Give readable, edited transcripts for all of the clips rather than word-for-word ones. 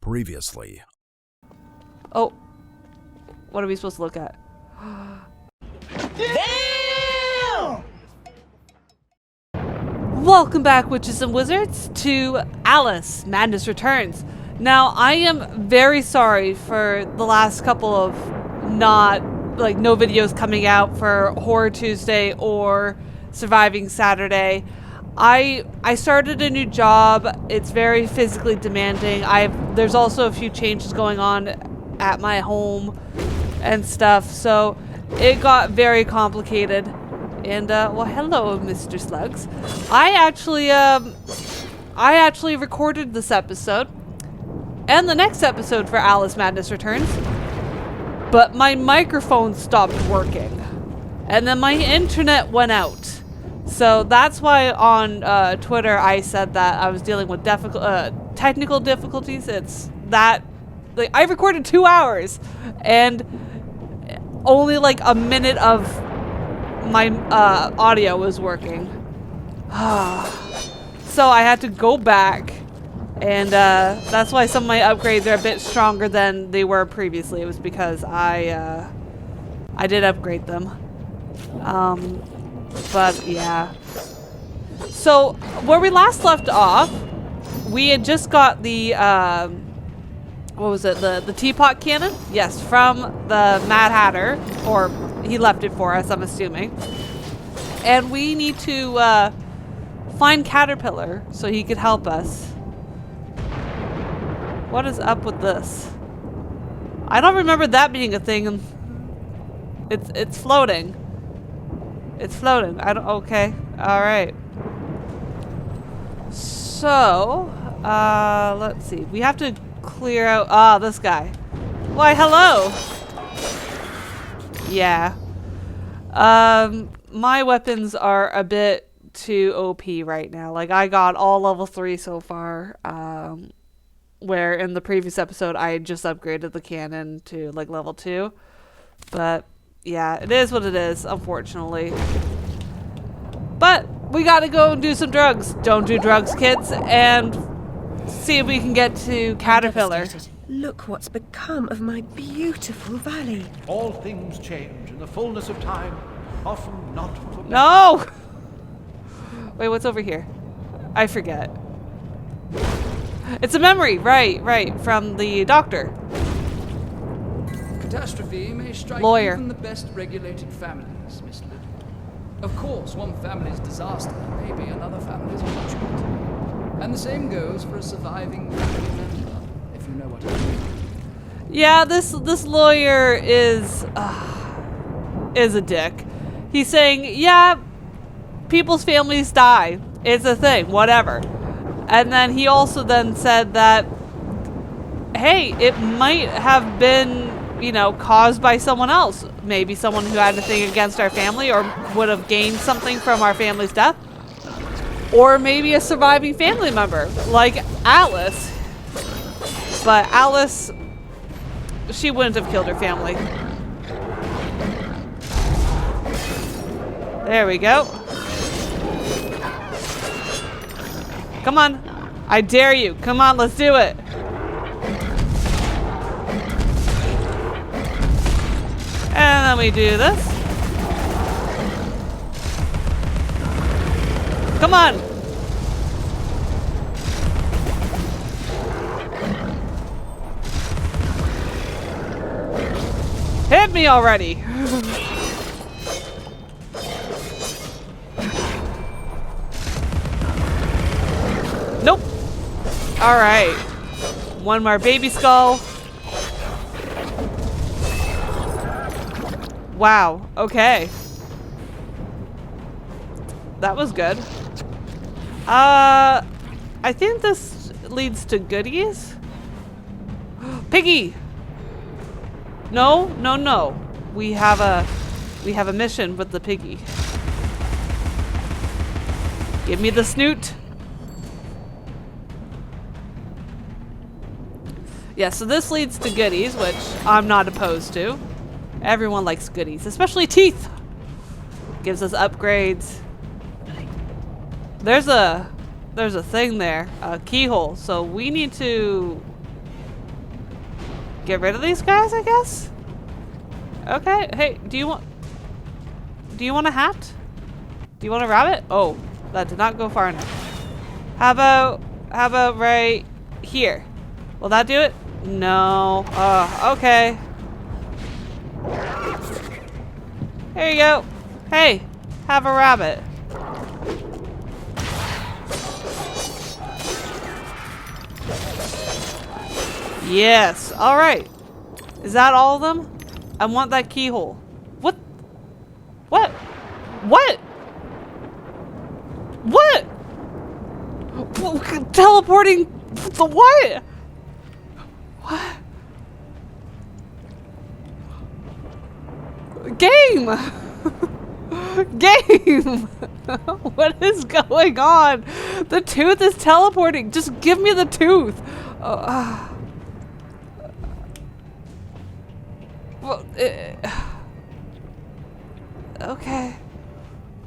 Previously. Oh. What are we supposed to look at? Damn! Welcome back, witches and wizards, to Alice, Madness Returns. Now, I am very sorry for the last couple of no videos coming out for Horror Tuesday or Surviving Saturday. I started a new job. It's very physically demanding. There's also a few changes going on at my home and stuff, so it got very complicated. And well, hello, Mr. Slugs. I actually recorded this episode and the next episode for Alice Madness Returns, but my microphone stopped working, and then my internet went out. So that's why on Twitter I said that I was dealing with technical difficulties. It's that I recorded 2 hours and only like a minute of my audio was working. So I had to go back, and that's why some of my upgrades are a bit stronger than they were previously. It was because I did upgrade them. But yeah. So where we last left off, we had just got the what was it? The Teapot Cannon? Yes, from the Mad Hatter, or he left it for us, I'm assuming. And we need to find Caterpillar so he could help us. What is up with this? I don't remember that being a thing. It's floating. It's floating. Okay. Alright. So, let's see. We have to clear out, this guy. Why, hello! Yeah. My weapons are a bit too OP right now. Like, I got all level 3 so far, where in the previous episode I just upgraded the cannon to, like, level 2. But yeah, it is what it is, unfortunately. But we gotta go and do some drugs. Don't do drugs, kids, and see if we can get to Caterpillar. Look what's become of my beautiful valley. All things change in the fullness of time, often not for better. No! Wait, what's over here? I forget. It's a memory, right, from the doctor. Catastrophe may strike Lawyer. even the best regulated families, Miss Lid. Of course, one family's disaster may be another family's fortune. And the same goes for a surviving family member, if you know what I mean. Yeah, this lawyer is a dick. He's saying, yeah, people's families die. It's a thing, whatever. And then he also then said that, hey, it might have been, you know, caused by someone else. Maybe someone who had anything against our family or would have gained something from our family's death. Or maybe a surviving family member, like Alice. But Alice, she wouldn't have killed her family. There we go. Come on. I dare you. Come on, let's do it. And then we do this. Come on. Hit me already. Nope. All right. One more baby skull. Wow, okay. That was good. I think this leads to goodies. Piggy! No. We have a mission with the piggy. Give me the snoot. Yeah, so this leads to goodies, which I'm not opposed to. Everyone likes goodies, especially teeth. Gives us upgrades. There's a thing there, a keyhole. So we need to get rid of these guys, I guess? Okay, hey, do you want a hat? Do you want a rabbit? Oh, that did not go far enough. How about right here? Will that do it? No. Okay. Here you go. Hey, have a rabbit. Yes. All right. Is that all of them? I want that keyhole. What? What? What? What? Teleporting the what? What? Game! Game! What is going on? The tooth is teleporting. Just give me the tooth. Well, okay.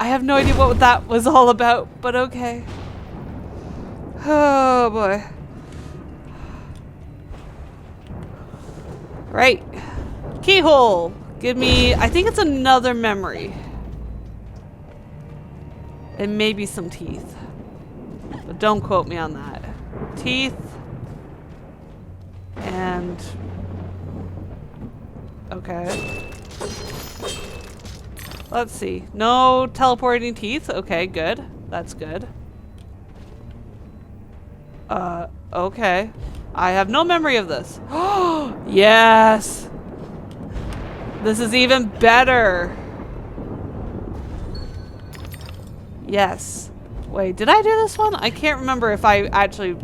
I have no idea what that was all about, but okay. Oh boy. Right. Keyhole. Give me, I think it's another memory. And maybe some teeth. But don't quote me on that. Teeth. And... okay. Let's see. No teleporting teeth. Okay, good. That's good. Okay. I have no memory of this. Oh, yes! This is even better. Yes. Wait, did I do this one? I can't remember if I actually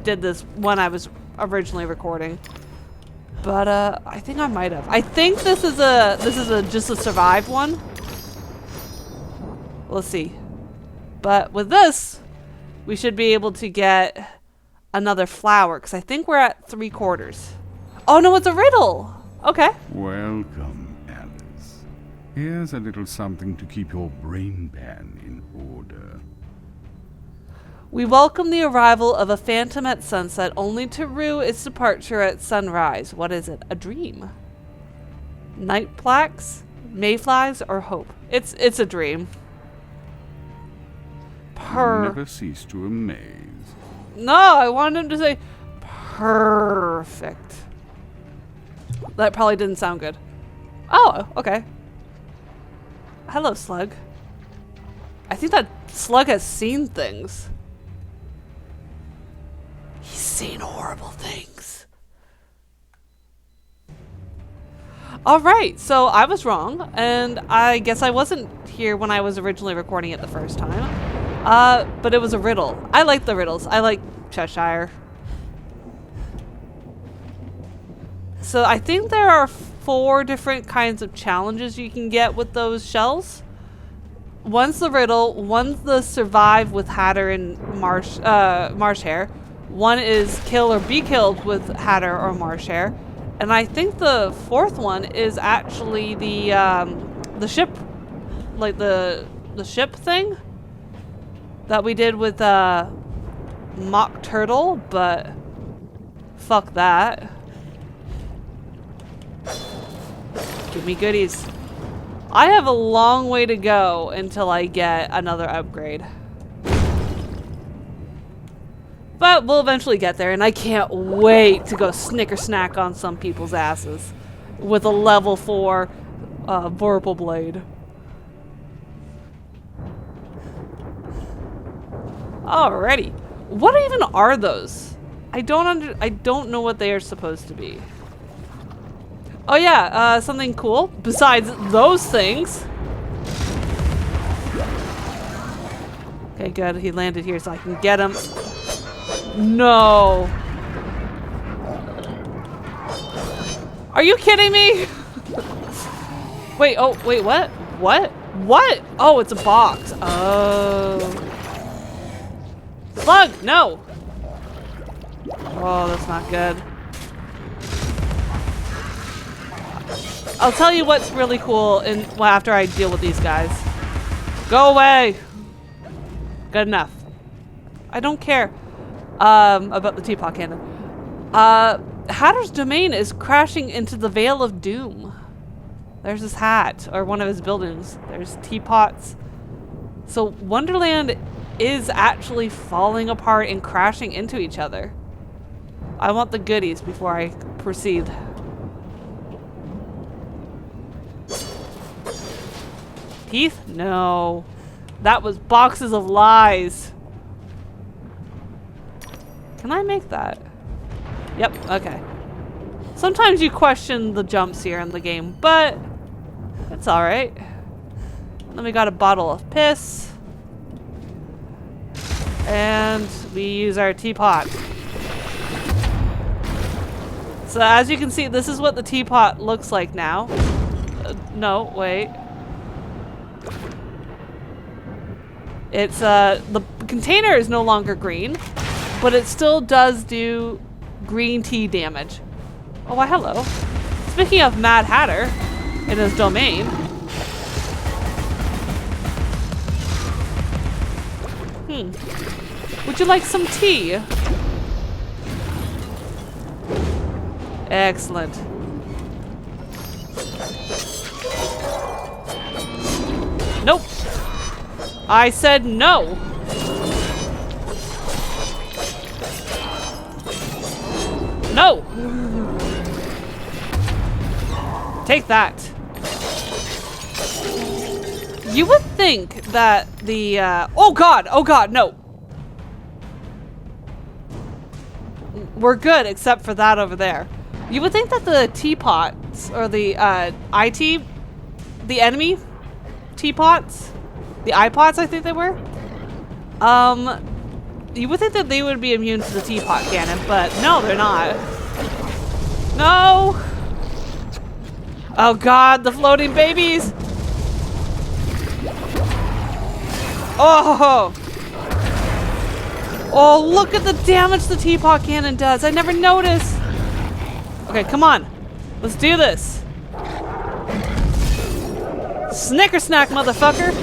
did this when I was originally recording. But I think I might have. I think this is just a survive one. Let's see. But with this, we should be able to get another flower, because I think we're at 3/4. Oh no, it's a riddle. Okay. Welcome, Alice. Here's a little something to keep your brain pan in order. We welcome the arrival of a phantom at sunset, only to rue its departure at sunrise. What is it? A dream? Night plaques? Mayflies? Or hope? It's a dream. Never cease to amaze. No, I wanted him to say perfect. That probably didn't sound good. Oh, okay. Hello, slug. I think that slug has seen things. He's seen horrible things. Alright, so I was wrong, and I guess I wasn't here when I was originally recording it the first time. But it was a riddle. I like the riddles. I like Cheshire. So I think there are 4 different kinds of challenges you can get with those shells. One's the riddle, one's the survive with Hatter and Marsh Hair. One is kill or be killed with Hatter or Marsh Hair. And I think the 4th one is actually the ship, like the ship thing that we did with Mock Turtle, but fuck that. Give me goodies. I have a long way to go until I get another upgrade. But we'll eventually get there, and I can't wait to go snicker snack on some people's asses with a level 4 Vorpal Blade. Alrighty. What even are those? I don't know what they are supposed to be. Oh yeah, something cool besides those things. Okay, good. He landed here so I can get him. No. Are you kidding me? Wait, oh, wait, what? What? What? Oh, it's a box. Oh. Slug, no. Oh, that's not good. I'll tell you what's really cool after I deal with these guys. Go away. Good enough. I don't care about the Teapot Cannon. Hatter's domain is crashing into the Vale of Doom. There's his hat, or one of his buildings. There's teapots. So Wonderland is actually falling apart and crashing into each other. I want the goodies before I proceed. Teeth? No. That was boxes of lies. Can I make that? Yep, okay. Sometimes you question the jumps here in the game, but it's alright. Then we got a bottle of piss. And we use our teapot. So as you can see, this is what the teapot looks like now. No, wait. It's, the container is no longer green, but it still does do green tea damage. Oh, why hello. Speaking of Mad Hatter in his domain. Would you like some tea? Excellent. Nope. I said no. No. Take that. You would think that the, oh god, no. We're good except for that over there. You would think that the teapots, or the, the enemy teapots, the iPods I think they were, you would think that they would be immune to the Teapot Cannon, but no, they're not. No! Oh god, the floating babies! Oh! Oh, look at the damage the Teapot Cannon does. I never noticed. Okay, come on. Let's do this. Snicker snack, motherfucker.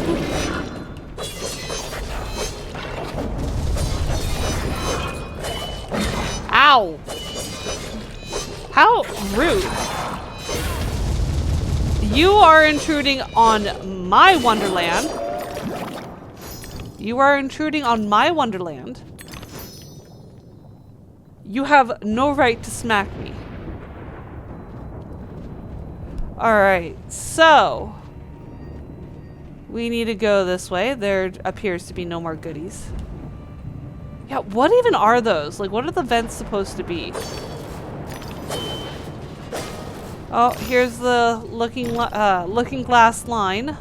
Ow. How rude. You are intruding on my Wonderland. You are intruding on my Wonderland. You have no right to smack me. Alright, so we need to go this way. There appears to be no more goodies. Yeah, what even are those? Like, what are the vents supposed to be? Oh, here's the looking glass line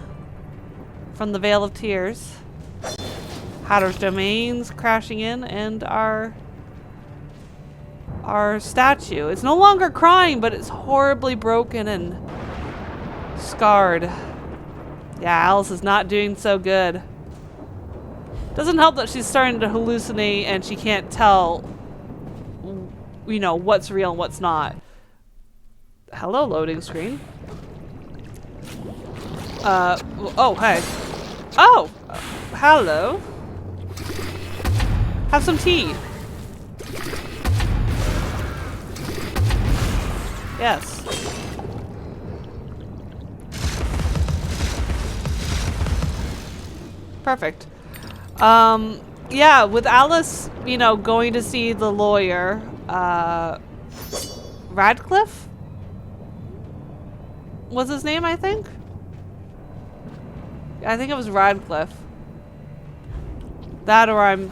from the Vale of Tears. Hatter's domains crashing in, and our statue. It's no longer crying, but it's horribly broken and scarred. Yeah, Alice is not doing so good. Doesn't help that she's starting to hallucinate and she can't tell, you know, what's real and what's not. Hello, loading screen. Oh, hey. Oh, hello. Have some tea. Yes. Perfect. Yeah, with Alice, you know, going to see the lawyer, Radcliffe was his name, I think? I think it was Radcliffe. That, or I'm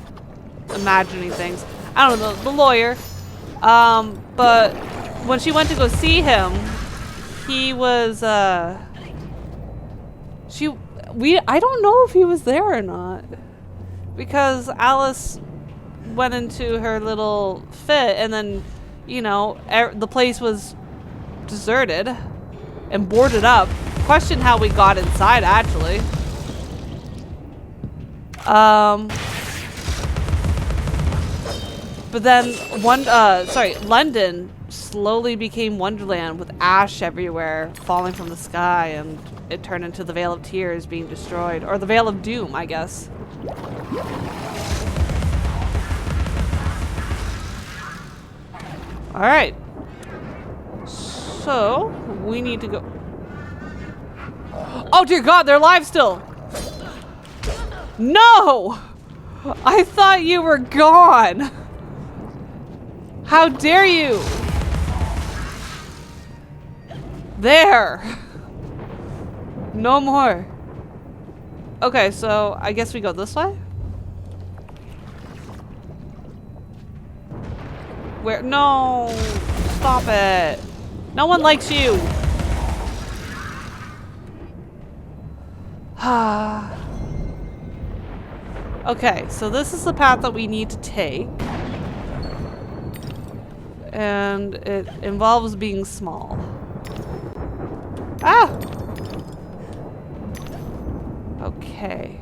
imagining things. I don't know, the lawyer. But when she went to go see him, he was, I don't know if he was there or not. Because Alice went into her little fit and then, you know, the place was deserted and boarded up. Question how we got inside, actually. But then London slowly became Wonderland with ash everywhere falling from the sky, and it turned into the Vale of Tears being destroyed, or the Vale of Doom, I guess. All right, So, we need to go... Oh dear God, they're alive still! No! I thought you were gone! How dare you! There! No more. Okay, so I guess we go this way? Where? No! Stop it! No one likes you! Okay, so this is the path that we need to take. And it involves being small. Ah! Okay.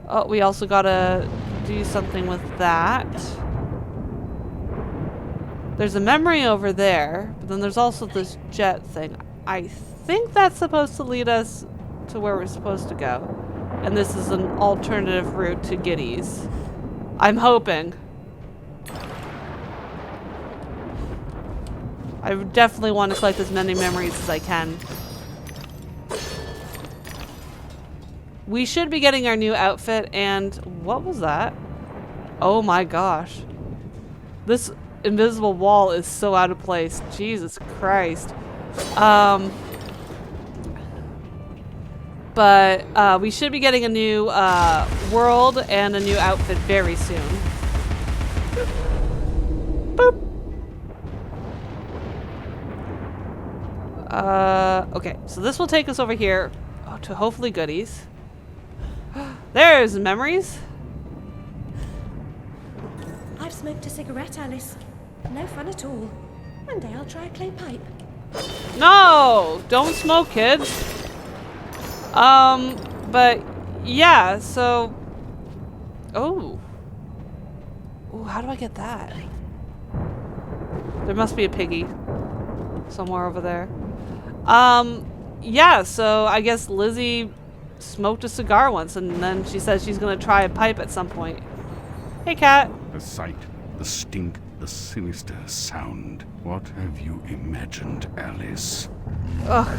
Oh, we also gotta do something with that. There's a memory over there, but then there's also this jet thing. I think that's supposed to lead us to where we're supposed to go. And this is an alternative route to Giddy's. I'm hoping. I definitely want to collect as many memories as I can. We should be getting our new outfit, and what was that? Oh my gosh. This invisible wall is so out of place. Jesus Christ. But we should be getting a new world and a new outfit very soon. Boop. Okay, so this will take us over here to hopefully Goodies. There's memories. I've smoked a cigarette, Alice. No fun at all. One day I'll try a clay pipe. No! Don't smoke, kids. But yeah, so... Oh. Ooh, how do I get that? There must be a piggy somewhere over there. Yeah, so I guess Lizzie smoked a cigar once, and then she says she's gonna try a pipe at some point. Hey, cat. The sight, the stink, the sinister sound. What have you imagined, Alice? Ugh.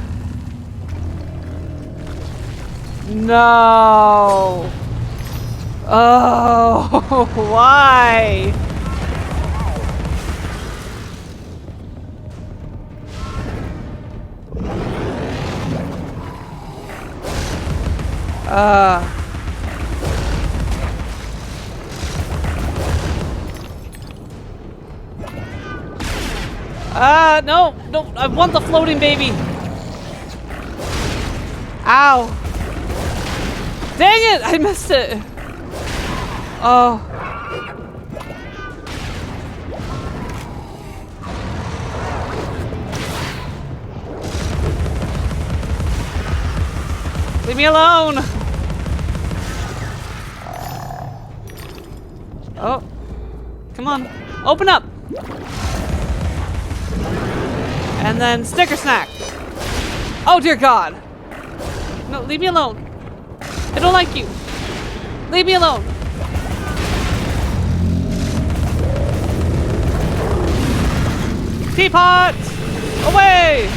No. Oh, why? No, no, I want the floating baby. Ow. Dang it, I missed it. Oh. Leave me alone. Oh. Come on. Open up. And then Snicker Snack. Oh dear God. No, leave me alone. I don't like you. Leave me alone. Teapot! Away!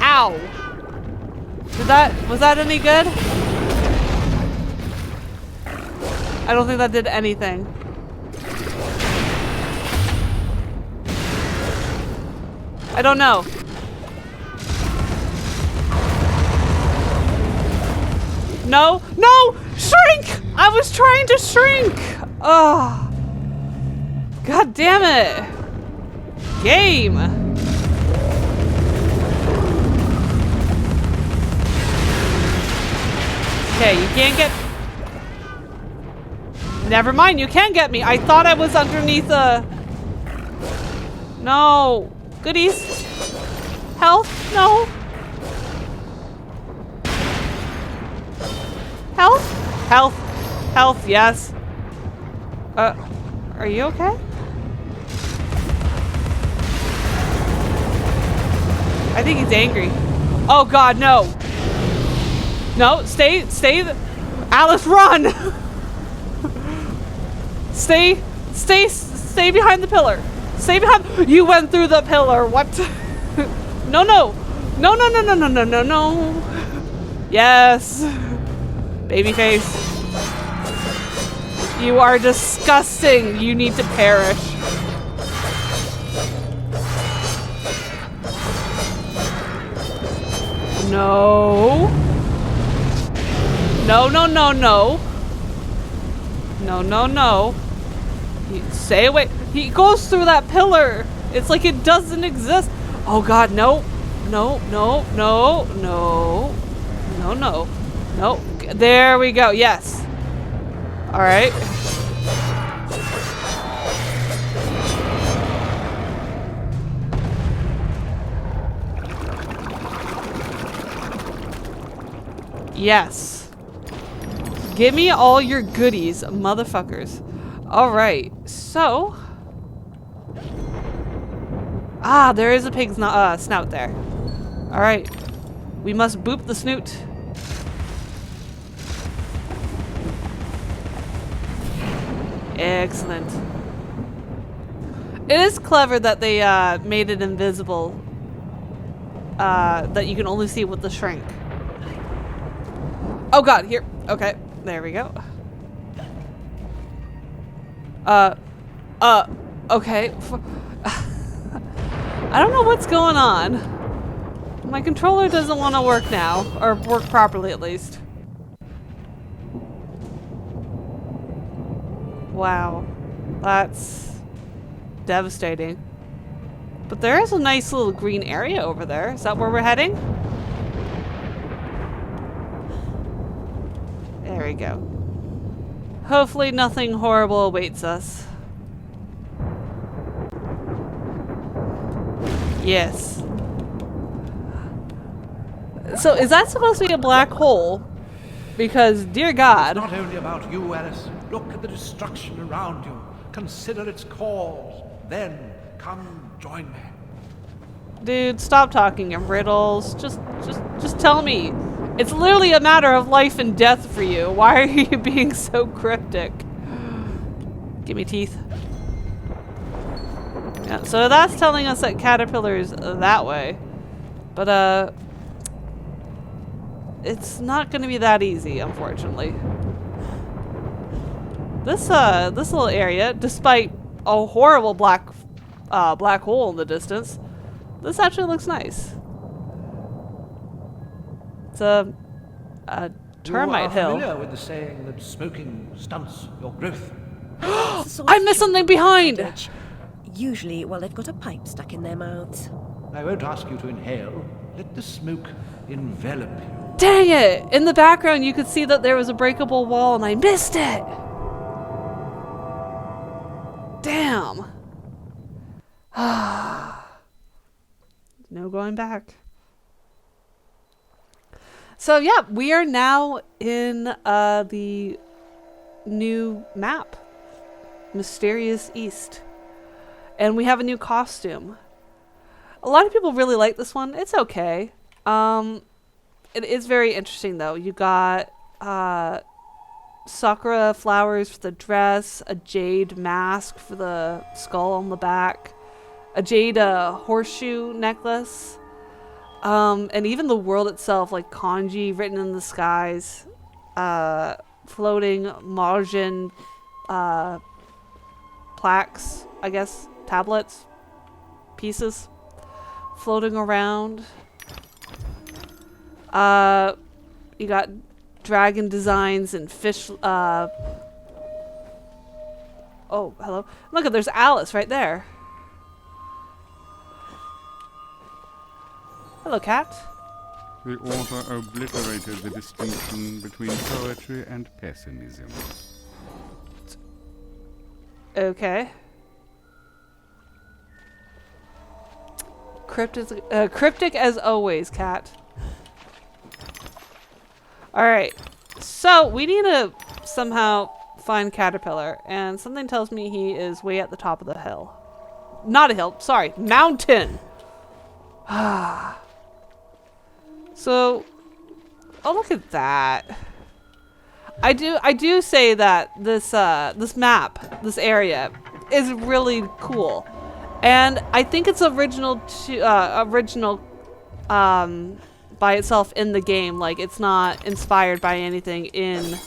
Ow. Was that any good? I don't think that did anything. I don't know. No, no, shrink! I was trying to shrink. Oh, God damn it. Game. Okay, you can't get... Never mind, you can get me. I thought I was underneath a... No. Goodies. Health? No. Health? Health. Health, yes. Are you okay? I think he's angry. Oh God, no. No, stay, Alice, run! Stay behind the pillar. Same time you went through the pillar. What? No, no. No, no, no, no, no, no, no, no. Yes. Babyface. You are disgusting. You need to perish. No. No, no, no, no. No, no, no. Stay away. He goes through that pillar. It's like it doesn't exist. Oh God, no. No, no, no, no. No, no. No. There we go. Yes. All right. Yes. Give me all your goodies, motherfuckers. Alright, so... Ah, there is a pig's snout there. Alright. We must boop the snoot. Excellent. It is clever that they made it invisible. That you can only see with the shrink. Oh God, here. Okay, there we go. Okay. I don't know what's going on. My controller doesn't want to work now, or work properly at least. Wow, that's devastating. But there is a nice little green area over there. Is that where we're heading? There we go. Hopefully nothing horrible awaits us. Yes. So is that supposed to be a black hole? Because, dear God. It's not only about you, Alice. Look at the destruction around you. Consider its cause. Then come join me. Dude, stop talking in riddles. Just tell me. It's literally a matter of life and death for you. Why are you being so cryptic? Give me teeth. Yeah, so that's telling us that caterpillar's that way. But, it's not gonna be that easy, unfortunately. This little area, despite a horrible black hole in the distance, this actually looks nice. It's a termite hill. You are familiar with the saying that smoking stunts your growth? I missed something behind! Usually, well, they've got a pipe stuck in their mouths. I won't ask you to inhale. Let the smoke envelop you. Dang it! In the background, you could see that there was a breakable wall, and I missed it! Damn! No going back. So yeah, we are now in the new map, Mysterious East, and we have a new costume. A lot of people really like this one. It's okay. It is very interesting though. You got sakura flowers for the dress, a jade mask for the skull on the back, a jade horseshoe necklace. And even the world itself, like kanji written in the skies, floating margin plaques, I guess, tablets, pieces, floating around. You got dragon designs and fish. Oh, hello. Look, there's Alice right there. Hello, cat. The author obliterated the distinction between poetry and pessimism. Okay. Cryptic as always, cat. Alright. So, we need to somehow find Caterpillar, and something tells me he is way at the top of the hill. Not a hill, sorry, mountain! Ah. So, oh, look at that. I do say that this this map, this area is really cool. And I think it's original by itself in the game. Like, it's not inspired by anything in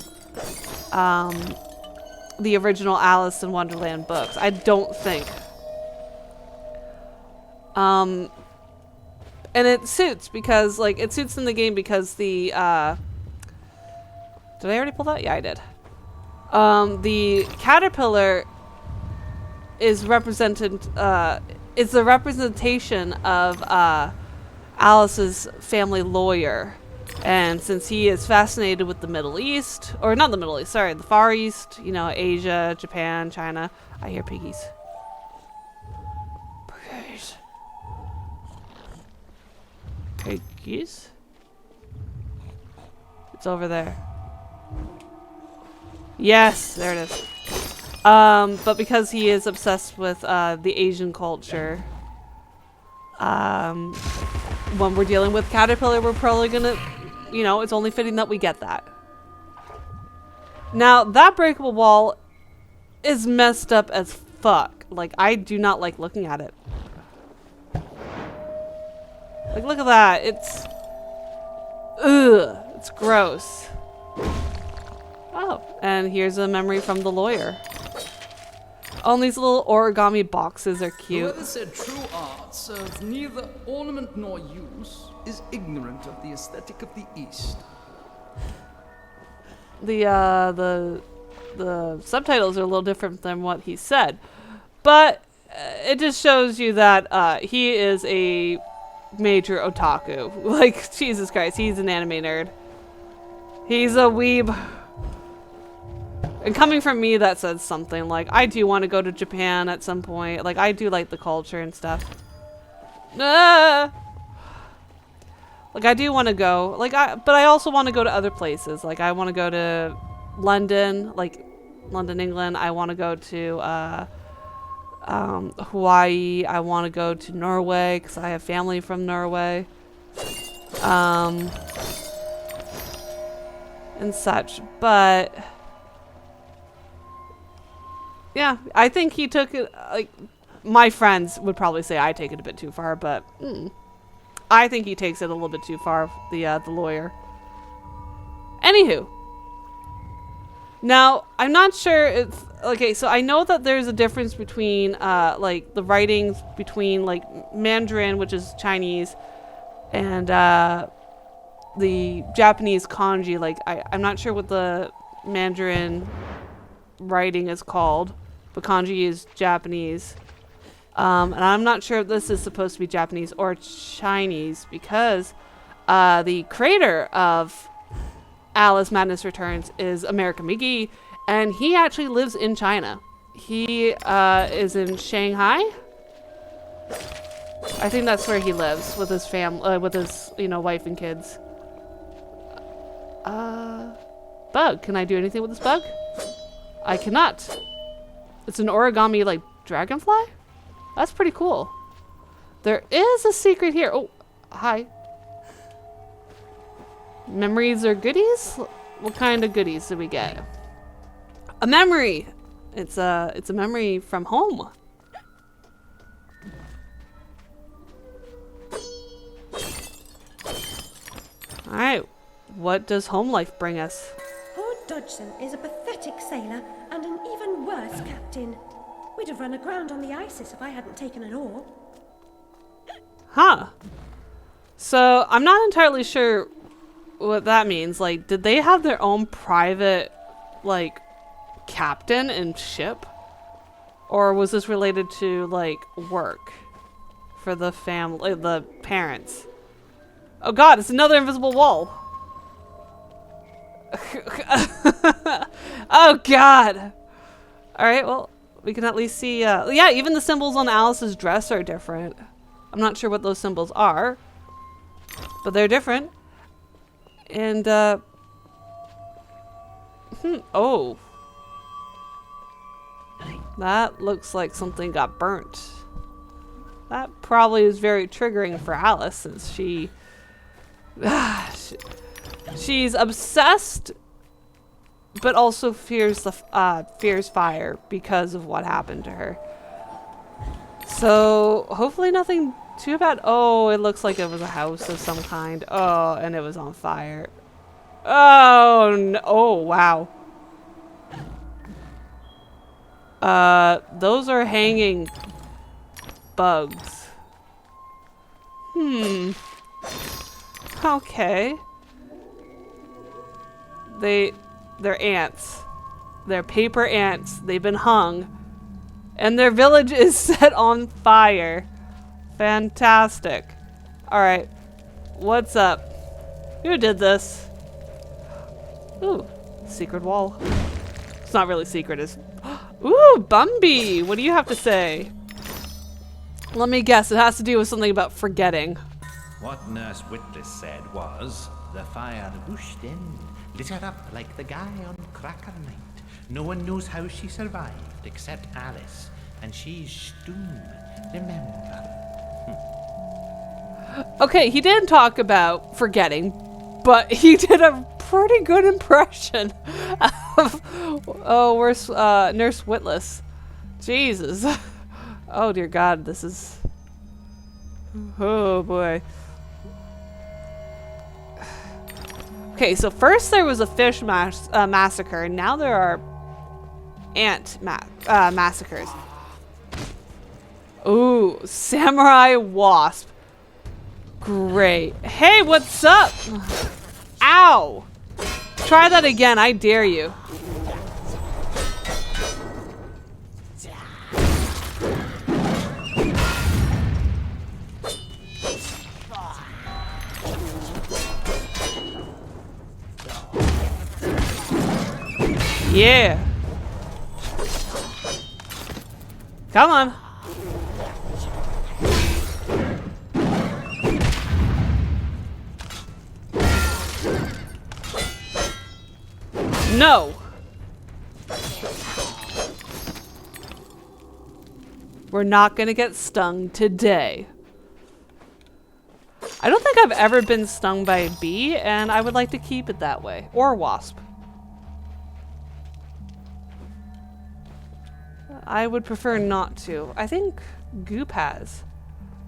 the original Alice in Wonderland books. I don't think. And it suits because, like, it suits in the game because the, did I already pull that? Yeah, I did. The caterpillar is represented, is the representation of, Alice's family lawyer. And since he is fascinated with the Middle East, or not the Middle East, sorry, the Far East, you know, Asia, Japan, China. I hear piggies. Piggies. Piggies? It's over there. Yes, there it is. But because he is obsessed with the Asian culture, when we're dealing with Caterpillar, we're probably gonna, you know, it's only fitting that we get that. Now, that breakable wall is messed up as fuck. Like, I do not like looking at it. Like, look at that. It's... ugh. It's gross. Oh, and here's a memory from the lawyer. Oh, and these little origami boxes are cute. Whoever said true art serves neither ornament nor use is ignorant of the aesthetic of the East. The subtitles are a little different than what he said, but it just shows you that he is a major otaku. Like, Jesus Christ, he's an anime nerd. He's a weeb. And coming from me, that says something. Like, I do want to go to Japan at some point. Like, I do like the culture and stuff. Ah! Like, I do want to go. Like, but I also want to go to other places. Like, I want to go to London, like London, England. I want to go to Hawaii. I want to go to Norway because I have family from Norway. And such. But... yeah, I think he took it, like, my friends would probably say I take it a bit too far, but I think he takes it a little bit too far, the lawyer. Anywho. Now, I'm not sure if, okay, so I know that there's a difference between, like, the writings between, like, Mandarin, which is Chinese, and, the Japanese kanji. Like, I'm not sure what the Mandarin writing is called. But kanji is Japanese. And I'm not sure if this is supposed to be Japanese or Chinese because the creator of Alice Madness Returns is American McGee, and he actually lives in China. He is in Shanghai. I think that's where he lives with his family, with his, you know, wife and kids. Bug. Can I do anything with this bug? I cannot. It's an origami, like, dragonfly? That's pretty cool. There is a secret here. Oh, hi. Memories or goodies? What kind of goodies did we get? A memory! It's a memory from home. Alright. What does home life bring us? Poor Dodgson is a pathetic sailor and an even worse captain. We'd have run aground on the Isis if I hadn't taken an oar. Huh. So, I'm not entirely sure what that means. Like, did they have their own private, like, captain and ship? Or was this related to, like, work for the family, the parents? Oh god, it's another invisible wall. Oh god. Alright, well, we can at least see, yeah, even the symbols on Alice's dress are different. I'm not sure what those symbols are, but they're different. And, oh. That looks like something got burnt. That probably is very triggering for Alice since she's obsessed, but also fears fire because of what happened to her. So, hopefully nothing too bad. Oh, it looks like it was a house of some kind. Oh, and it was on fire. Oh, no. Oh, wow. Those are hanging bugs. Okay. They're ants. They're paper ants. They've been hung. And their village is set on fire. Fantastic. Alright. What's up? Who did this? Ooh. Secret wall. It's not really secret. It's... Ooh, Bumby! What do you have to say? Let me guess. It has to do with something about forgetting. What Nurse Witless said was, the fire whooshed in, lit her up like the guy on Cracker Night. No one knows how she survived except Alice, and she's Stoom. Remember? Okay, he didn't talk about forgetting, but he did a pretty good impression of... Oh, where's Nurse Witless? Jesus. Oh, dear God, this is... Oh, boy. Okay, so first there was a fish massacre, and now there are ant massacres. Ooh, samurai wasp. Great. Hey, what's up? Ow! Try that again, I dare you. Yeah. Come on. No. We're not gonna get stung today. I don't think I've ever been stung by a bee, and I would like to keep it that way. Or a wasp. I would prefer not to. I think Goop has.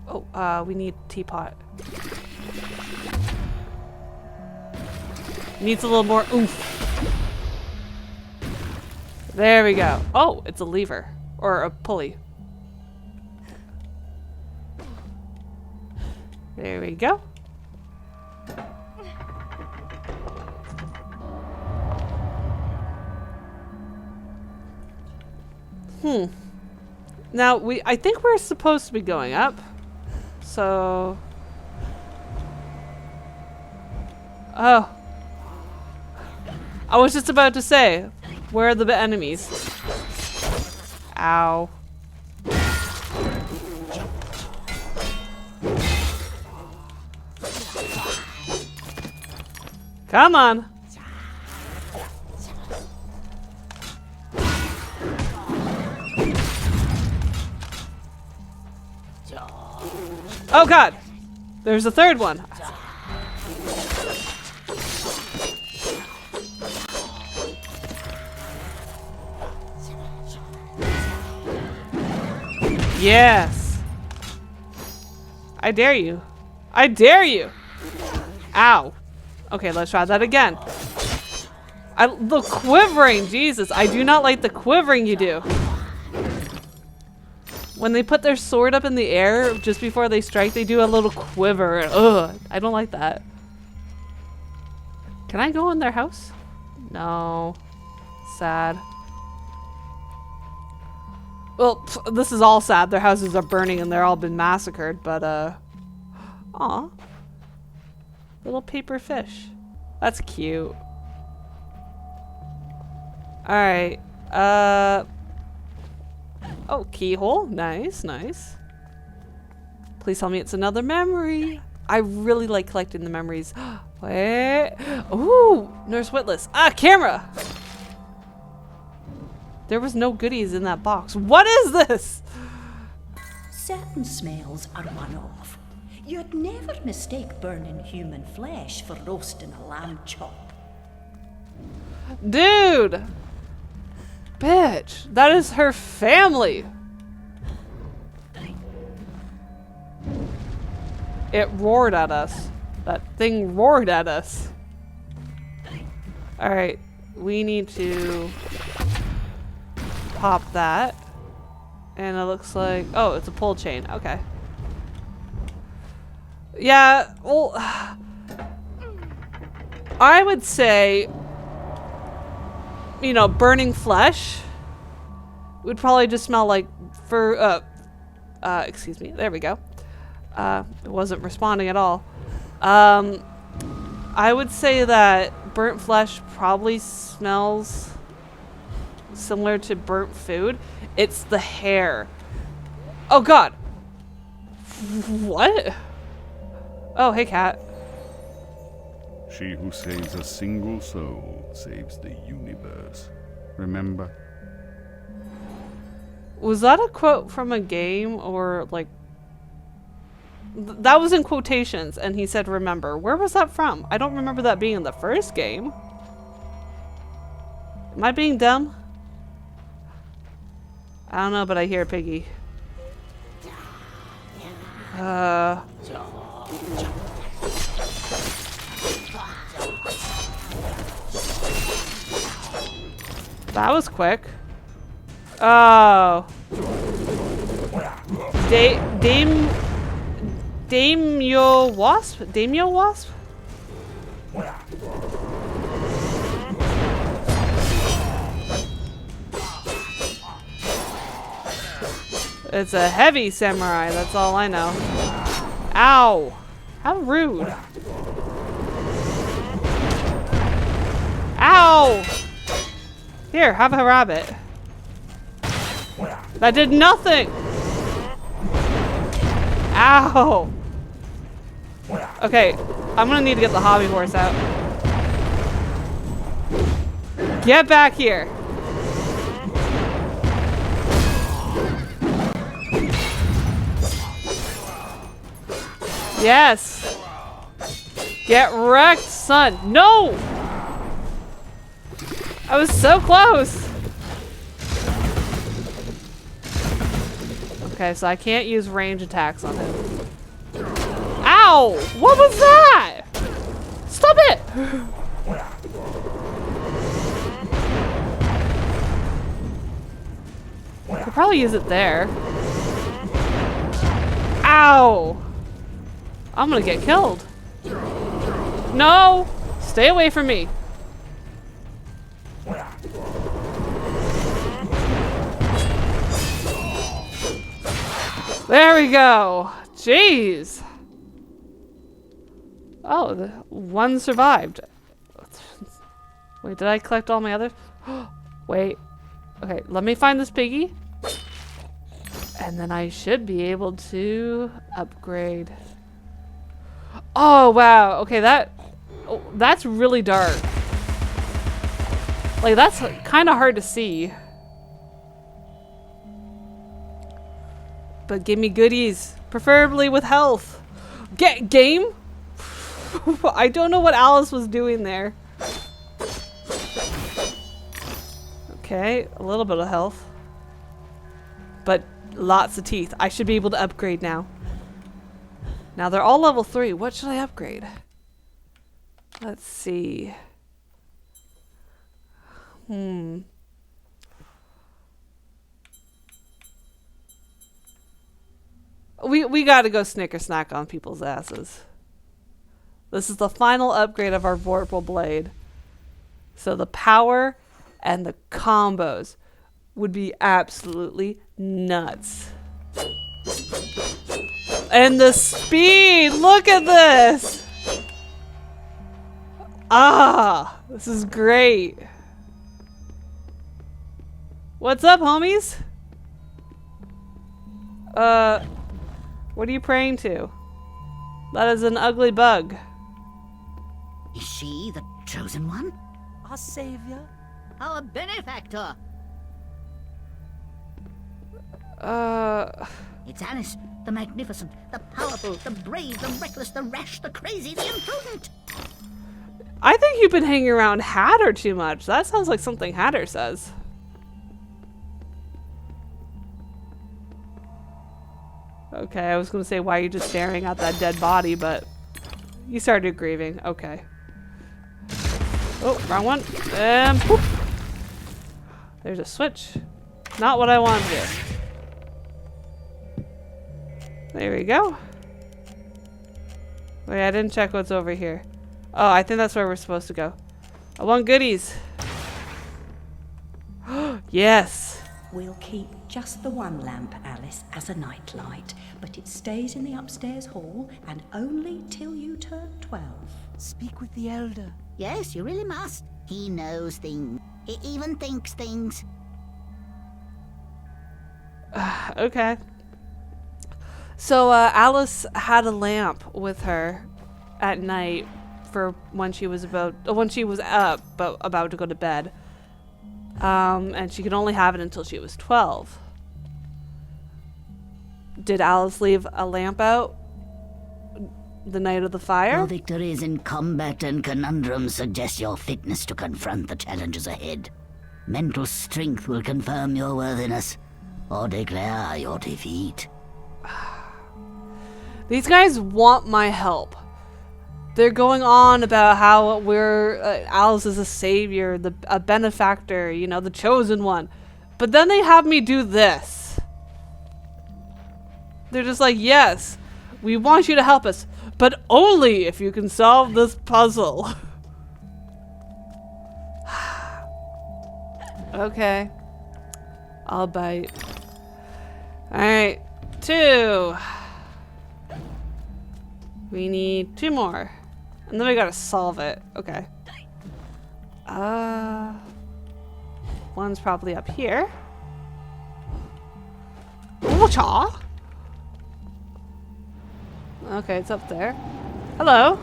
Oh, we need Teapot. Needs a little more oomph. There we go. Oh, it's a lever. Or a pulley. There we go. Now, I think we're supposed to be going up. So... Oh. I was just about to say, where are the enemies? Ow. Come on. Oh God, there's a third one. Yes. I dare you. I dare you. Ow. Okay, let's try that again. The quivering, Jesus. I do not like the quivering you do. When they put their sword up in the air just before they strike, they do a little quiver. Ugh, I don't like that. Can I go in their house? No. Sad. Well, this is all sad. Their houses are burning and they're all been massacred, but, aw. Little paper fish. That's cute. Alright. Oh, keyhole. Nice, nice. Please tell me it's another memory. I really like collecting the memories. Wait. Ooh, Nurse Witless. Ah, camera! There was no goodies in that box. What is this? Certain smells are one-off. You'd never mistake burning human flesh for roasting a lamb chop. Dude! Bitch, that is her family. It roared at us. That thing roared at us. Alright, we need to pop that. And it looks like, oh, it's a pull chain. Okay. Yeah, well, I would say, you know, burning flesh would probably just smell like excuse me, there we go. It wasn't responding at all. I would say that burnt flesh probably smells similar to burnt food. It's the hair. Oh god. What? Oh, hey cat. She who saves a single soul saves the universe. Remember? Was that a quote from a game or like... that was in quotations and he said remember. Where was that from? I don't remember that being in the first game. Am I being dumb? I don't know, but I hear a piggy. That was quick. Oh. Daimyo wasp? Daimyo wasp? It's a heavy samurai, that's all I know. Ow! How rude. Ow! Here, have a rabbit. That did nothing! Ow! Okay, I'm gonna need to get the hobby horse out. Get back here! Yes! Get wrecked, son! No! I was so close! Okay, so I can't use range attacks on him. Ow! What was that? Stop it! I could probably use it there. Ow! I'm gonna get killed. No! Stay away from me. There we go. Jeez. Oh, the one survived. Wait, did I collect all my others? Wait. Okay, let me find this piggy. And then I should be able to upgrade. Oh, wow. Okay, that's really dark. Like, that's kind of hard to see. But give me goodies, preferably with health. Game? I don't know what Alice was doing there. Okay, a little bit of health. But lots of teeth. I should be able to upgrade now. Now they're all level 3. What should I upgrade? Let's see. We gotta go snicker snack on people's asses. This is the final upgrade of our vorpal blade. So the power and the combos would be absolutely nuts. And the speed! Look at this! Ah! This is great. What's up, homies? What are you praying to? That is an ugly bug. Is she the chosen one? Our savior? Our benefactor? It's Alice, the magnificent, the powerful, the brave, the reckless, the rash, the crazy, the imprudent. I think you've been hanging around Hatter too much. That sounds like something Hatter says. Okay, I was gonna say, why are you just staring at that dead body, but you started grieving. Okay. Oh, wrong one. And whoop. There's a switch. Not what I wanted to do. There we go. Wait, I didn't check what's over here. Oh, I think that's where we're supposed to go. I want goodies. Yes. We'll keep just the one lamp, Alice, as a nightlight, but it stays in the upstairs hall and only till you turn 12. Speak with the elder. Yes, you really must. He knows things. He even thinks things. Okay. So Alice had a lamp with her at night for when she was up but about to go to bed. And she could only have it until she was 12. Did Alice leave a lamp out the night of the fire? Your victories in combat and conundrums suggest your fitness to confront the challenges ahead. Mental strength will confirm your worthiness, or declare your defeat. These guys want my help. They're going on about how Alice is a savior, a benefactor, you know, the chosen one. But then they have me do this. They're just like, yes, we want you to help us, but only if you can solve this puzzle. Okay. I'll bite. Alright, 2. We need 2 more. And then we gotta solve it. Okay. One's probably up here. Ooh-cha! Okay, it's up there. Hello.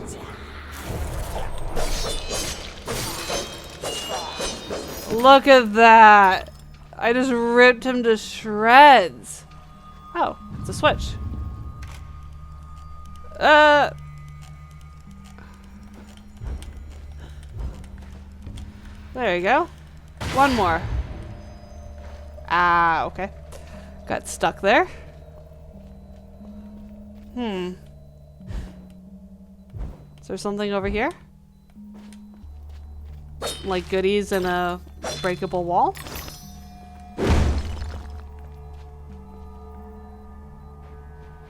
Look at that. I just ripped him to shreds. Oh, it's a switch. There you go. One more. Ah, okay. Got stuck there. Is there something over here? Like goodies in a breakable wall?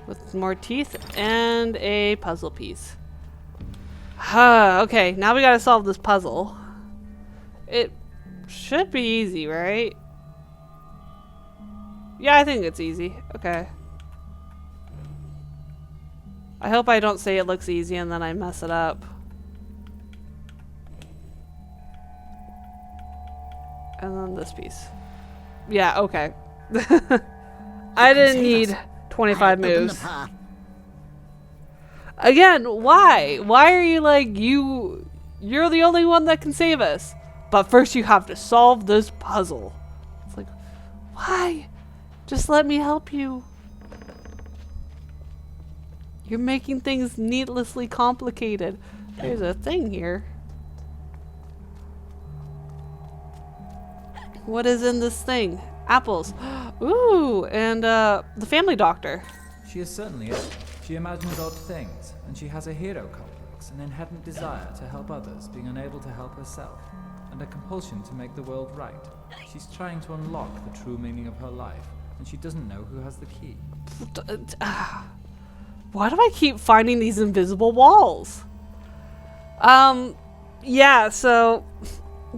With more teeth and a puzzle piece. Okay, now we gotta solve this puzzle. It should be easy, right? Yeah, I think it's easy. Okay. I hope I don't say it looks easy and then I mess it up. And then this piece. Yeah, okay. I didn't need 25 moves. Again, why? Why are you like, you're the only one that can save us? But first you have to solve this puzzle. It's like, why? Just let me help you. You're making things needlessly complicated. There's a thing here. What is in this thing? Apples. Ooh, and the family doctor. She is certainly ill. She imagines odd things, and she has a hero complex, an inherent desire to help others, being unable to help herself, and a compulsion to make the world right. She's trying to unlock the true meaning of her life, and she doesn't know who has the key. Why do I keep finding these invisible walls? Yeah, so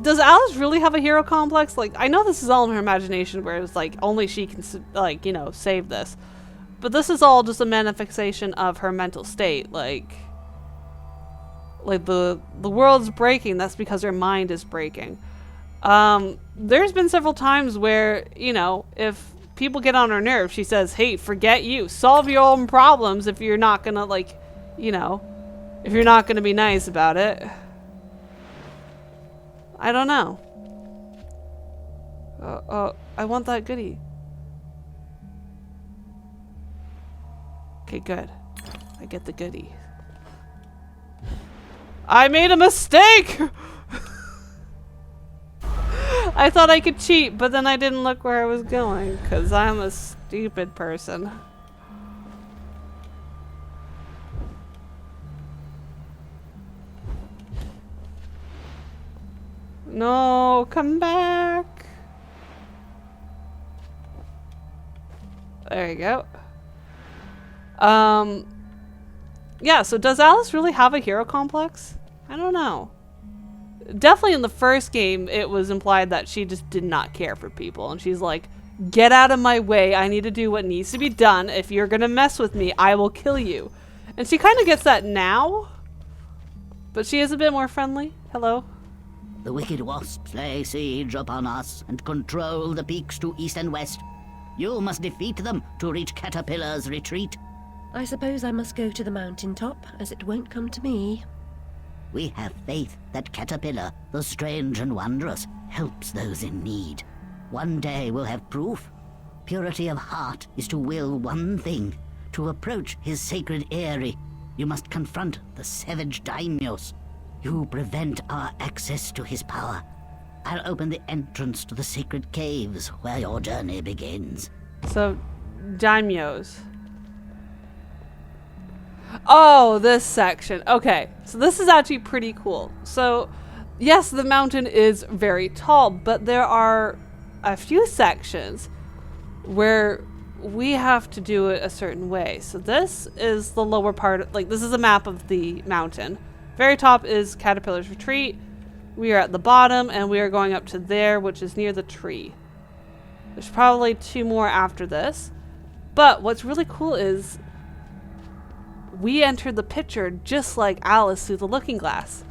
does Alice really have a hero complex? Like, I know this is all in her imagination where it's like only she can, like, you know, save this. But this is all just a manifestation of her mental state. Like the world's breaking, that's because her mind is breaking. There's been several times where, you know, if people get on her nerves, she says, hey, forget you. Solve your own problems if you're not gonna, like, you know, if you're not gonna be nice about it. I don't know. I want that goodie. Okay, good. I get the goodie. I made a mistake! I thought I could cheat, but then I didn't look where I was going, because I'm a stupid person. No, come back. There you go. Yeah, so does Alice really have a hero complex? I don't know. Definitely in the first game, it was implied that she just did not care for people. And she's like, get out of my way. I need to do what needs to be done. If you're going to mess with me, I will kill you. And she kind of gets that now. But she is a bit more friendly. Hello. The wicked wasps lay siege upon us and control the peaks to east and west. You must defeat them to reach Caterpillar's retreat. I suppose I must go to the mountaintop, as it won't come to me. We have faith that Caterpillar, the strange and wondrous, helps those in need. One day we'll have proof. Purity of heart is to will one thing, to approach his sacred eyrie. You must confront the savage daimyos. You prevent our access to his power. I'll open the entrance to the sacred caves where your journey begins. So, daimyos. Oh, this section. Okay, so this is actually pretty cool. So, yes, the mountain is very tall, but there are a few sections where we have to do it a certain way. So this is the lower part, like this is a map of the mountain. Very top is Caterpillar's retreat. We are at the bottom and we are going up to there, which is near the tree. There's probably 2 more after this. But what's really cool is we entered the picture just like Alice through the looking glass.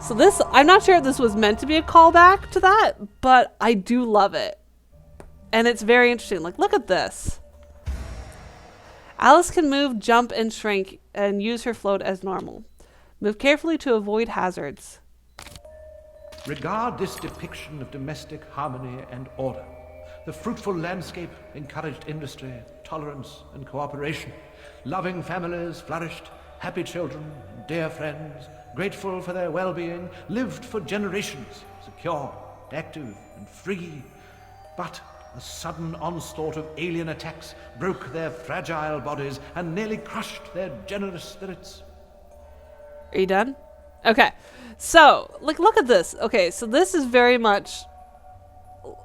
So this, I'm not sure if this was meant to be a callback to that, but I do love it. And it's very interesting. Like, look at this. Alice can move, jump, and shrink and use her float as normal. Move carefully to avoid hazards. Regard this depiction of domestic harmony and order. The fruitful landscape encouraged industry, tolerance, and cooperation. Loving families flourished, happy children, dear friends, grateful for their well-being, lived for generations, secure, active, and free. But a sudden onslaught of alien attacks broke their fragile bodies and nearly crushed their generous spirits. Are you done? Okay. So, like, look at this. Okay, so this is very much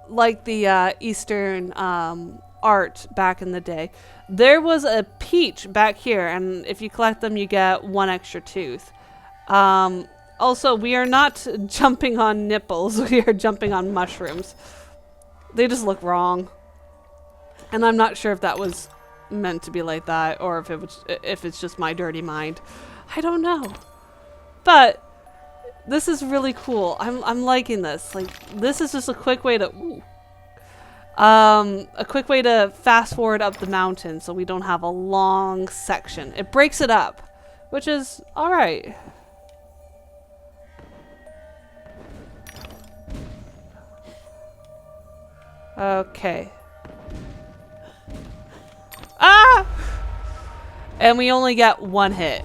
like the Eastern art back in the day. There was a peach back here, and if you collect them, you get 1 extra tooth. Also, we are not jumping on nipples. We are jumping on mushrooms. They just look wrong. And I'm not sure if that was meant to be like that, or if it's just my dirty mind. I don't know. But this is really cool. I'm liking this. Like, this is just a quick way to fast forward up the mountain so we don't have a long section. It breaks it up, which is all right. Okay. Ah! And we only get 1 hit.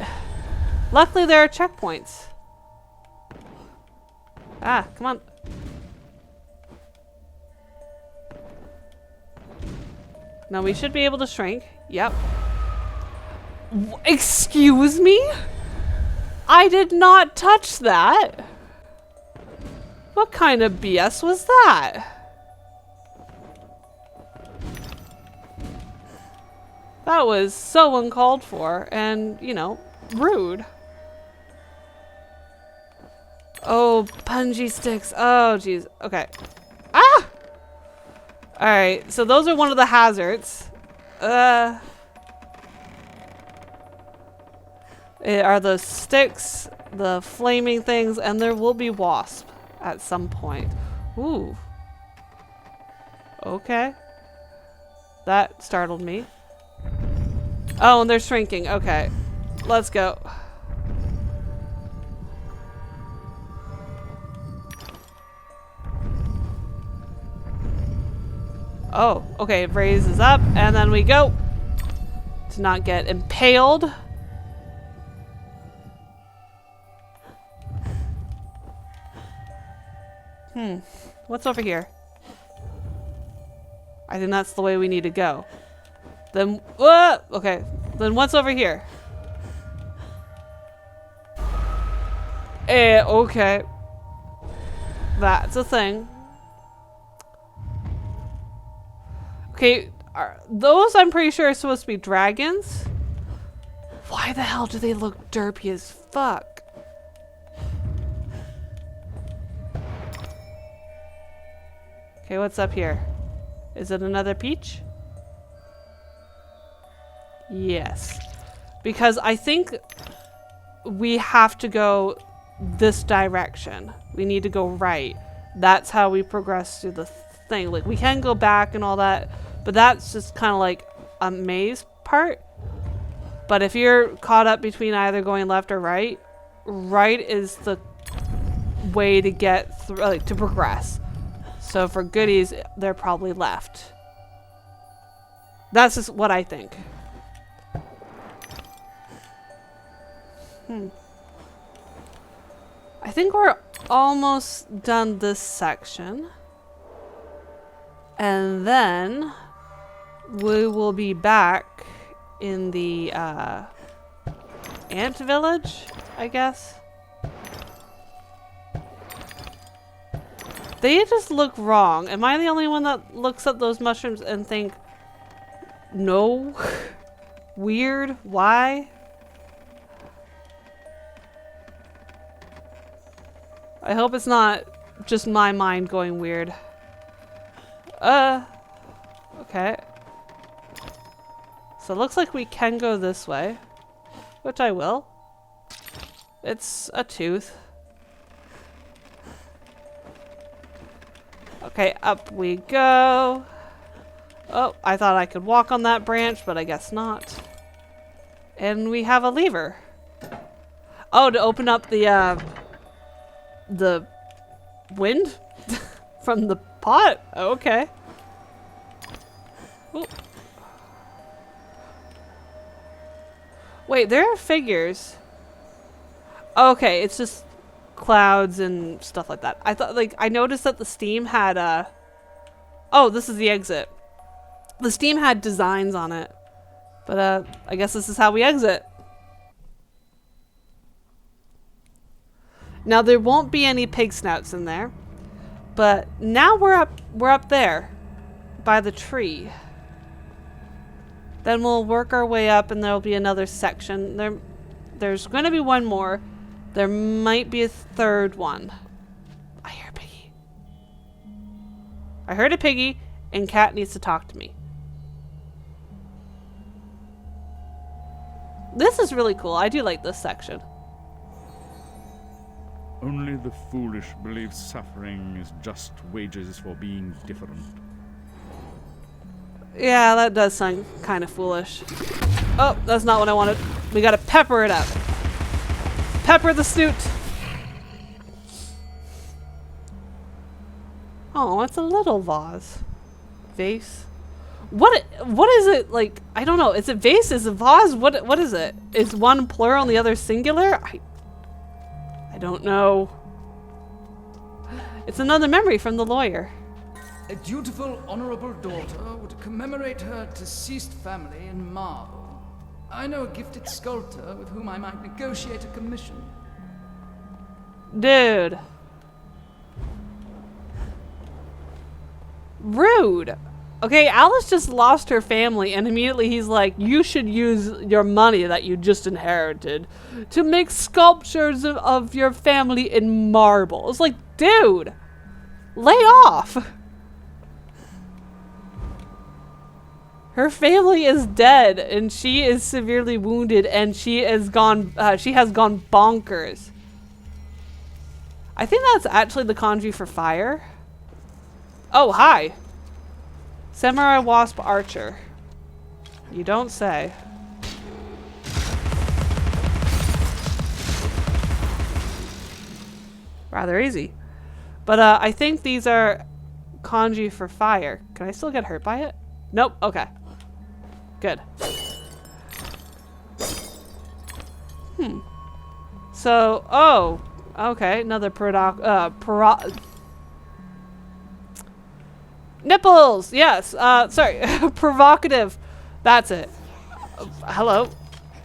Luckily, there are checkpoints. Ah, come on. Now we should be able to shrink. Yep. Excuse me? I did not touch that. What kind of BS was that? That was so uncalled for and, you know, rude. Oh, bungee sticks. Oh, jeez. Okay. Ah! Alright, so those are one of the hazards. Are the sticks, the flaming things, and there will be wasp at some point. Ooh. Okay. That startled me. Oh, and they're shrinking. Okay. Let's go. Oh, okay. It raises up, and then we go. To not get impaled. What's over here? I think that's the way we need to go. Then, okay. Then what's over here? Okay. That's a thing. Okay, those I'm pretty sure are supposed to be dragons. Why the hell do they look derpy as fuck? Okay, what's up here? Is it another peach? Yes. Because I think we have to go this direction. We need to go right. That's how we progress through the thing. Like, we can go back and all that, but that's just kind of like a maze part. But if you're caught up between either going left or right, right is the way to get through, like, to progress. So for goodies, they're probably left. That's just what I think. I think we're almost done this section. And then we will be back in the ant village, I guess. They just look wrong. Am I the only one that looks at those mushrooms and think, no? Weird? Why? I hope it's not just my mind going weird. Okay. So it looks like we can go this way, which I will. It's a tooth. Okay, up we go. Oh, I thought I could walk on that branch, but I guess not. And we have a lever. Oh, to open up the wind from the pot? Okay. Ooh. Wait, there are figures. Okay, it's just clouds and stuff like that. I thought, like, I noticed that the Steam had oh, this is the exit. The Steam had designs on it. But I guess this is how we exit. Now there won't be any pig snouts in there. But now we're up there by the tree. Then we'll work our way up and there'll be another section. There's going to be one more. There might be a third one. I hear a piggy. I heard a piggy and Cat needs to talk to me. This is really cool. I do like this section. Only the foolish believe suffering is just wages for being different. Yeah, that does sound kind of foolish. Oh, that's not what I wanted. We gotta pepper it up. Pepper the snoot. Oh, it's a little vase. Vase. What is it like? I don't know. Is it vase? Is it vase? What is it? Is one plural and the other singular? I don't know. It's another memory from the lawyer. A dutiful, honorable daughter would commemorate her deceased family in marble. I know a gifted sculptor with whom I might negotiate a commission. Dude. Rude. Okay, Alice just lost her family and immediately he's like, you should use your money that you just inherited to make sculptures of your family in marble. It's like, dude, lay off. Her family is dead and she is severely wounded and she has gone bonkers. I think that's actually the kanji for fire. Oh, hi. Samurai Wasp Archer. You don't say. Rather easy. But I think these are kanji for fire. Can I still get hurt by it? Nope. Okay. Good. So, oh, okay. Another nipples! Yes. Sorry. Provocative. That's it. Hello?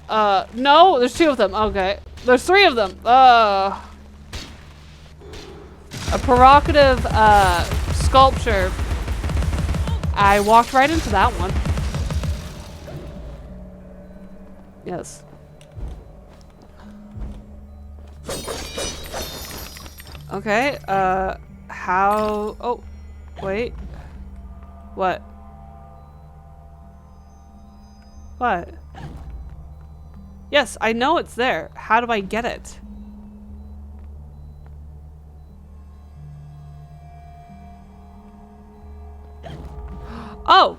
No, there's two of them. Okay. There's three of them. A provocative sculpture. I walked right into that one. Yes. Okay, how... Oh, wait. What? What? Yes, I know it's there. How do I get it? Oh!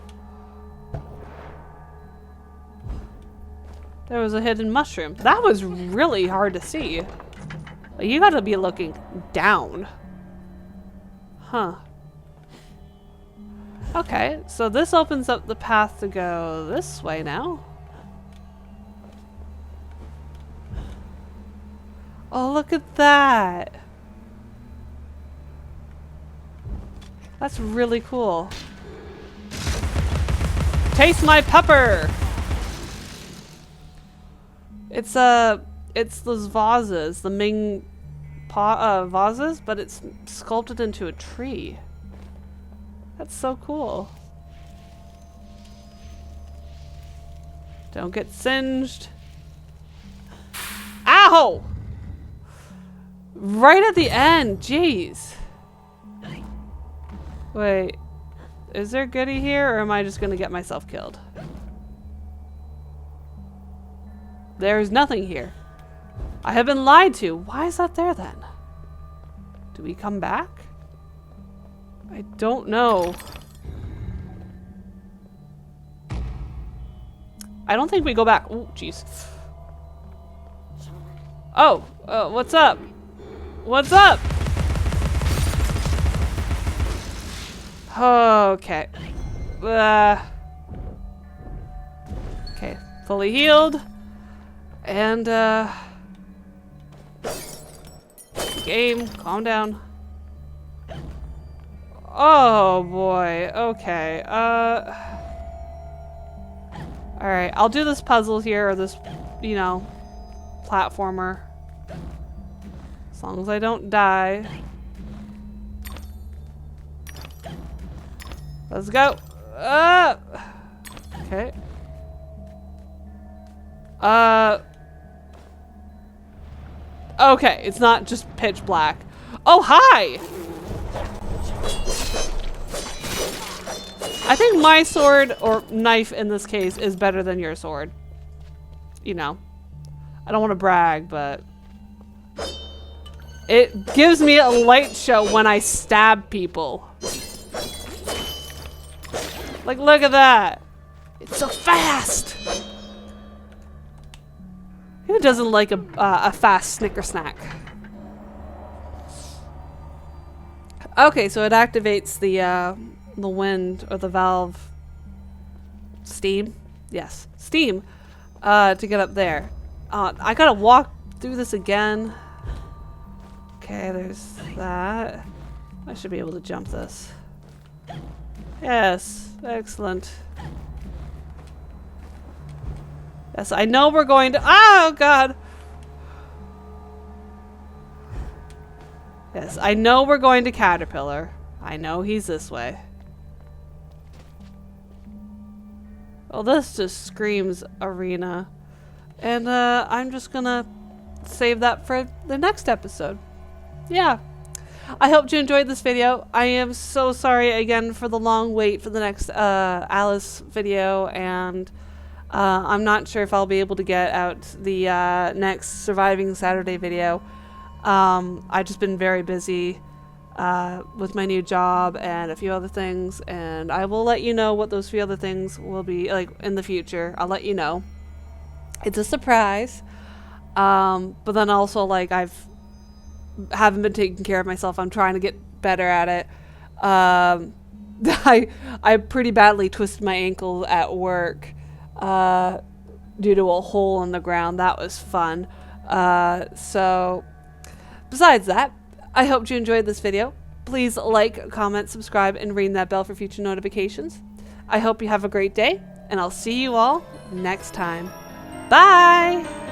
There was a hidden mushroom. That was really hard to see. You gotta be looking down. Huh. Okay, so this opens up the path to go this way now. Oh, look at that. That's really cool. Taste my pepper! It's those vases, the Ming vases, but it's sculpted into a tree. That's so cool. Don't get singed. Ow! Right at the end, jeez. Wait, is there goodie here, or am I just gonna get myself killed? There's nothing here. I have been lied to. Why is that there then? Do we come back? I don't know. I don't think we go back. Oh, jeez. Oh, what's up? What's up? Okay. Okay, fully healed. And, game, calm down. Oh boy, okay, alright, I'll do this puzzle here, or this, you know, platformer. As long as I don't die. Let's go. Okay. Okay, it's not just pitch black. Oh, hi! I think my sword, or knife in this case, is better than your sword. You know. I don't want to brag, but... it gives me a light show when I stab people. Like, look at that! It's so fast! Who doesn't like a fast Snicker snack? Okay, so it activates the wind, or the valve. Steam? Yes, steam. To get up there. I gotta walk through this again. Okay, there's that. I should be able to jump this. Yes, excellent. Yes, I know we're going to— oh, God! Yes, I know we're going to Caterpillar. I know he's this way. Well, this just screams arena. And, I'm just gonna save that for the next episode. Yeah. I hope you enjoyed this video. I am so sorry again for the long wait for the next, Alice video, and... I'm not sure if I'll be able to get out the next Surviving Saturday video. I've just been very busy with my new job and a few other things, and I will let you know what those few other things will be like in the future. I'll let you know. It's a surprise. But then also, like, haven't been taking care of myself. I'm trying to get better at it. I pretty badly twisted my ankle at work. Due to a hole in the ground. That was fun. So besides that, I hope you enjoyed this video. Please like, comment, subscribe, and ring that bell for future notifications. I hope you have a great day, and I'll see you all next time. Bye!